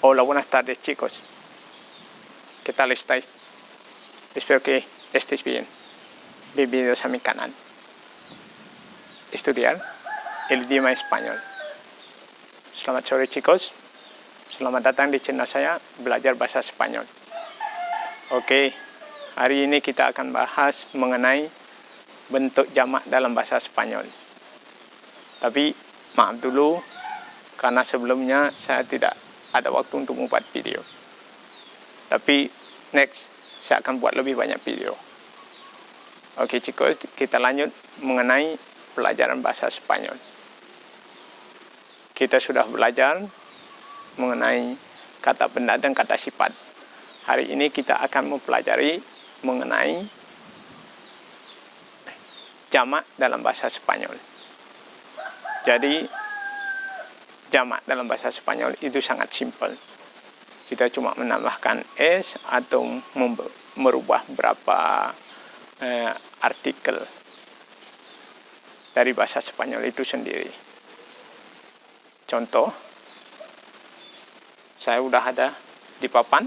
Hola, buenas tardes chicos. ¿Qué tal estáis? Espero que estéis bien. Bienvenidos a mi canal. Estudiar el idioma español. Selamat sore chicos. Selamat datang di channel saya Belajar Bahasa Spanyol. Oke, hari ini kita akan bahas mengenai bentuk jamak dalam bahasa Spanyol. Tapi maaf dulu karena sebelumnya saya tidak ada waktu untuk membuat video. Tapi next saya akan buat lebih banyak video. Oke chicos, kita lanjut mengenai pelajaran bahasa Spanyol. Kita sudah belajar mengenai kata benda dan kata sifat. Hari ini kita akan mempelajari mengenai jamak dalam bahasa Spanyol. Jadi jamak dalam bahasa Spanyol itu sangat simpel. Kita cuma menambahkan es atau merubah beberapa artikel dari bahasa Spanyol itu sendiri. Contoh, saya udah ada di papan.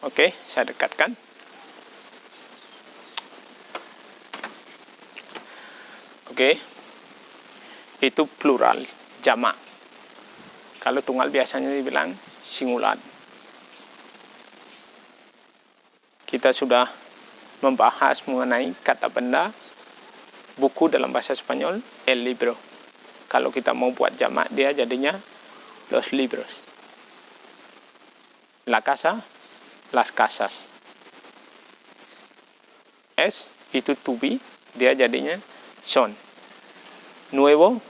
Oke, saya dekatkan. Oke, itu plural, jamak. Kalau tunggal biasanya dibilang singular. Kita sudah membahas mengenai kata benda, buku dalam bahasa Spanyol, el libro. Kalau kita mau buat jamak, dia jadinya los libros. La casa, las casas. Es, itu to be, dia jadinya son. Nuevo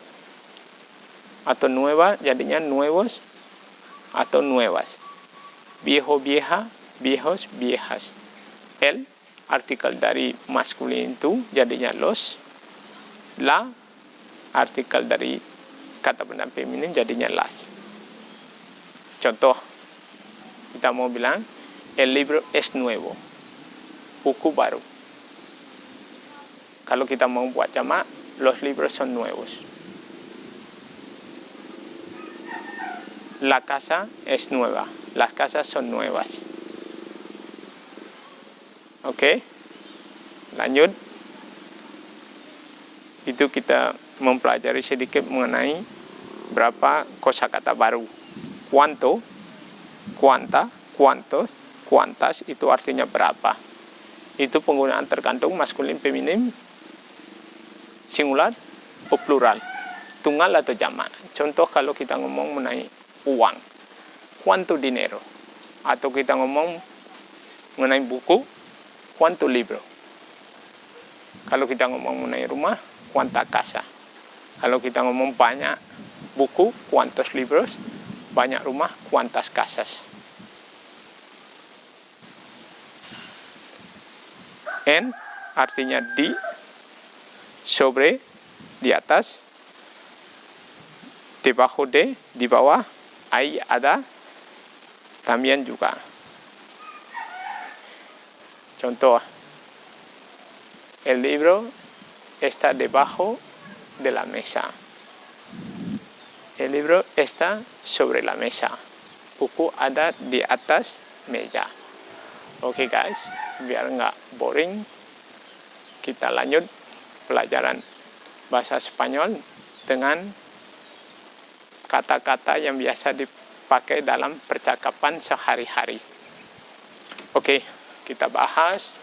atau nueva jadinya nuevos atau nuevas. Viejo, vieja, viejos, viejas. El, artikel dari maskulin itu jadinya los. La, artikel dari kata benda feminin jadinya las. Contoh, kita mau bilang el libro es nuevo, buku baru. Kalau kita mau buat jamak, los libros son nuevos. La casa es nueva, las casas son nuevas. Oke, lanjut. Itu kita mempelajari sedikit mengenai berapa kosakata baru. Cuánto, cuánta, cuántos, cuántas itu artinya berapa. Itu penggunaan tergantung maskulin, feminin, singular, atau plural, tunggal atau jamak. Contoh kalau kita ngomong mengenai uang, cuánto dinero. Atau kita ngomong mengenai buku, cuánto libro. Kalau kita ngomong mengenai rumah, cuánta casa. Kalau kita ngomong banyak buku, cuántos libros. Banyak rumah, cuántas casas. En artinya di, sobre, di atas, debajo de, di bawah, ahí ada, también juga. Contoh, el libro está debajo de la mesa. El libro está sobre la mesa. Buku ada di atas meja. Oke guys, biar nggak boring, kita lanjut pelajaran bahasa Spanyol dengan kata-kata yang biasa dipakai dalam percakapan sehari-hari. Oke, kita bahas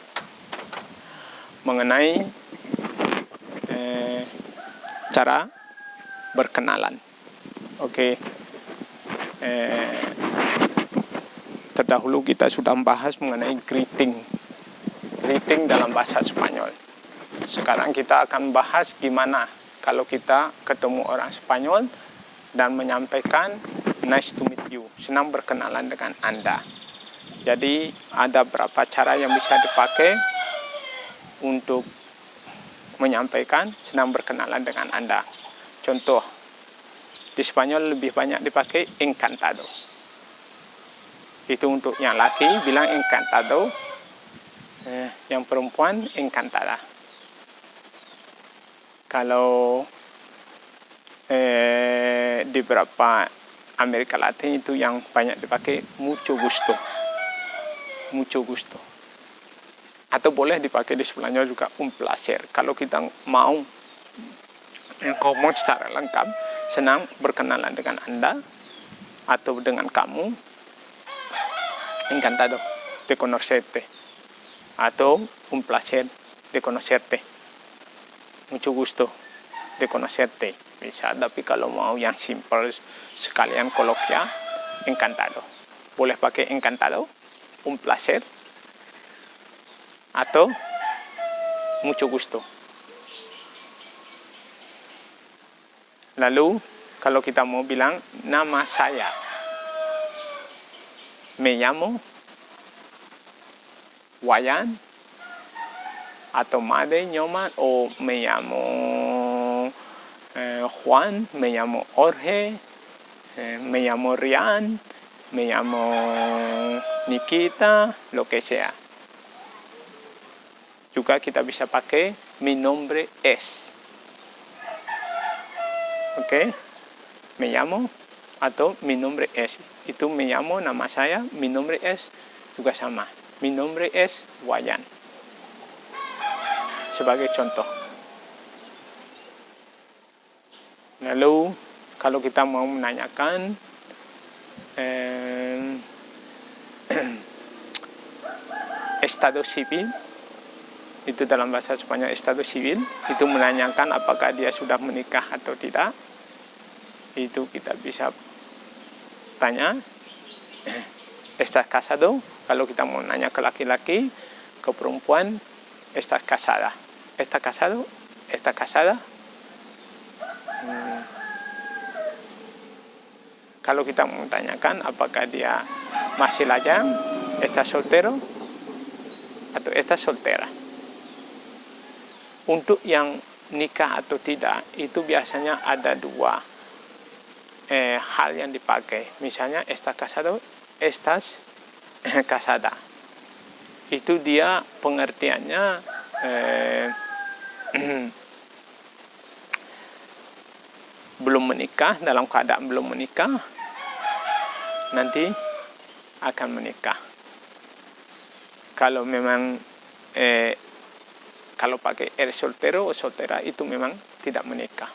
mengenai cara berkenalan. Oke, terdahulu kita sudah membahas mengenai greeting dalam bahasa Spanyol. Sekarang kita akan bahas gimana kalau kita ketemu orang Spanyol dan menyampaikan nice to meet you, senang berkenalan dengan Anda. Jadi ada beberapa cara yang bisa dipakai untuk menyampaikan senang berkenalan dengan Anda. Contoh, di Spanyol lebih banyak dipakai encantado. Itu untuk yang laki bilang encantado, yang perempuan encantada. Kalau di beberapa Amerika Latin itu yang banyak dipakai mucho gusto. Mucho gusto. Atau boleh dipakai di sebelahnya juga un placer. Kalau kita mau ngomong secara lengkap, senang berkenalan dengan Anda atau dengan kamu, encantado de conocerte, atau un placer de conocerte, mucho gusto de conocerte, bisa. Tapi kalau mau yang simple sekalian kolokial, encantado. Boleh pakai encantado, un placer, atau mucho gusto. Lalu kalau kita mau bilang nama saya, me llamo Wayan, atau Made Nyoman, o me llamo Juan, me llamo Jorge, me llamo Rian, me llamo Nikita, lo que sea. Juga kita bisa pakai mi nombre es. Oke, me llamo atau mi nombre es. Itu me llamo, nama saya, mi nombre es juga sama. Mi nombre es Wayan. Sebagai contoh. Lalu kalau kita mau menanyakan estado civil, itu dalam bahasa Spanyol estado civil, itu menanyakan apakah dia sudah menikah atau tidak. Itu kita bisa tanya, ¿estás casado? Kalau kita mau nanya ke laki-laki, ke perempuan, ¿estás casada? ¿Estás casado? ¿Estás casada? Kalau kita mau tanyakan apakah dia masih lajang, ¿estás soltero? Atau ¿estás soltera? Untuk yang nikah atau tidak, itu biasanya ada dua hal yang dipakai. Misalnya, ¿estás casado? ¿Estás casada? Itu dia pengertiannya belum menikah, dalam keadaan belum menikah, nanti akan menikah. Kalau memang kalau pakai eres soltero o soltera, itu memang tidak menikah.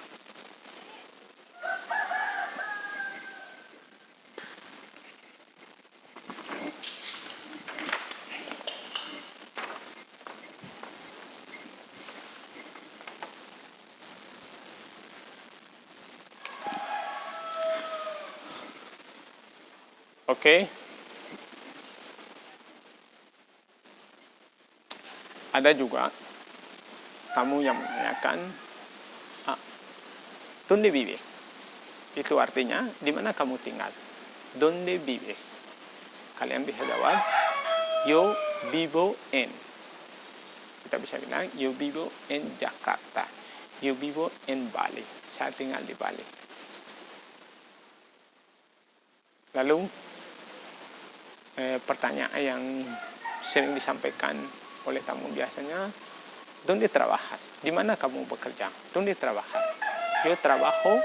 Oke. Ada juga kamu yang menanyakan, ¿dónde vives? Itu artinya, di mana kamu tinggal? ¿Dónde vives? Kalian bisa jawab, yo vivo en. Kita bisa bilang, yo vivo en Jakarta. Yo vivo en Bali. Saya tinggal di Bali. Lalu, pertanyaan yang sering disampaikan oleh tamu biasanya, ¿dónde trabajas? Di mana kamu bekerja? ¿Dónde trabajas? Yo trabajo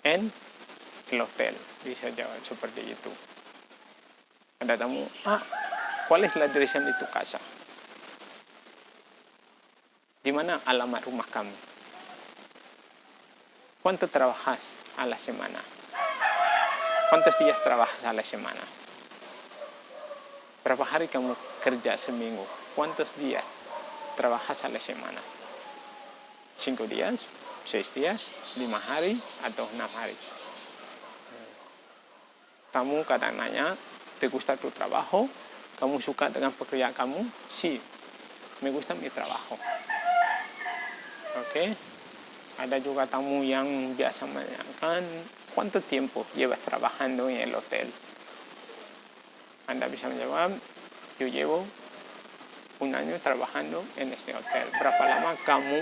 en el hotel. Bisa jawab seperti itu. Ada tamu, ¿cuál es la dirección de tu casa? Di mana alamat rumah kamu? ¿Cuánto trabajas a la semana? ¿Cuántos días trabajas a la semana? Berapa hari kamu kerja seminggu? ¿Cuántos días trabajas a la semana? 5 días, 6 días, 5 hari, atau 6 hari. Kamu kadang nanya, ¿te gusta tu trabajo? ¿Kamu suka dengan pekerjaan kamu? Sí, me gusta mi trabajo. Oke. Ada juga tamu yang biasa menanyakan, ¿cuánto tiempo llevas trabajando en el hotel? Anda bisa menjawab, yo llevo 1 año trabajando en este hotel. Berapa lama kamu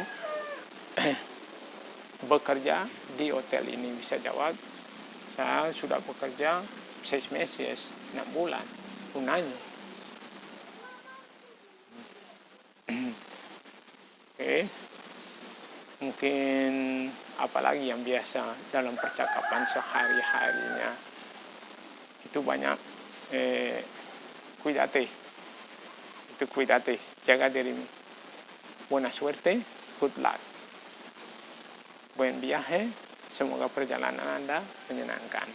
bekerja di hotel ini? Bisa jawab, saya sudah bekerja 6 meses, 6 bulan, 1 año. Oke. Mungkin apalagi yang biasa dalam percakapan sehari-harinya itu banyak cuídate, itu cuídate, jaga dirimu. Buena suerte, good luck. Buen viaje, semoga perjalanan Anda menyenangkan.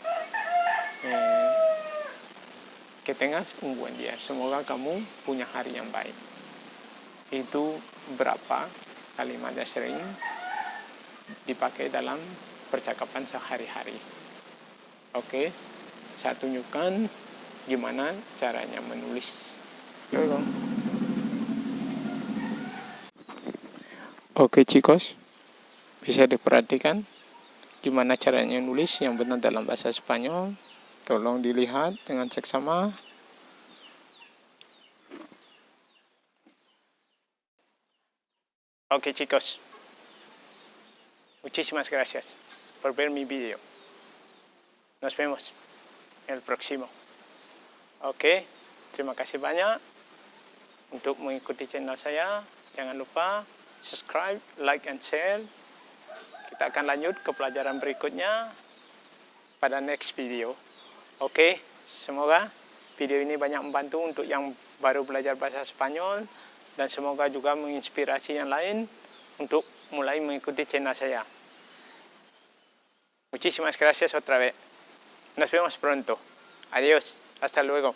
Que tengas un buen día, semoga kamu punya hari yang baik. Itu berapa kalimat yang sering dipakai dalam percakapan sehari-hari. Oke, saya tunjukkan gimana caranya menulis. Oke chicos, bisa diperhatikan gimana caranya nulis yang benar dalam bahasa Spanyol. Tolong dilihat dengan seksama. Oke chicos, muchísimas gracias por ver mi video. Nos vemos en el próximo. Oke, terima kasih banyak untuk mengikuti channel saya. Jangan lupa subscribe, like, and share. Kita akan lanjut ke pelajaran berikutnya pada next video. Oke, semoga video ini banyak membantu untuk yang baru belajar bahasa Spanyol. Dan semoga juga menginspirasi yang lain untuk mulai mengikuti channel saya. Muchísimas gracias otra vez. Nos vemos pronto. Adiós. Hasta luego.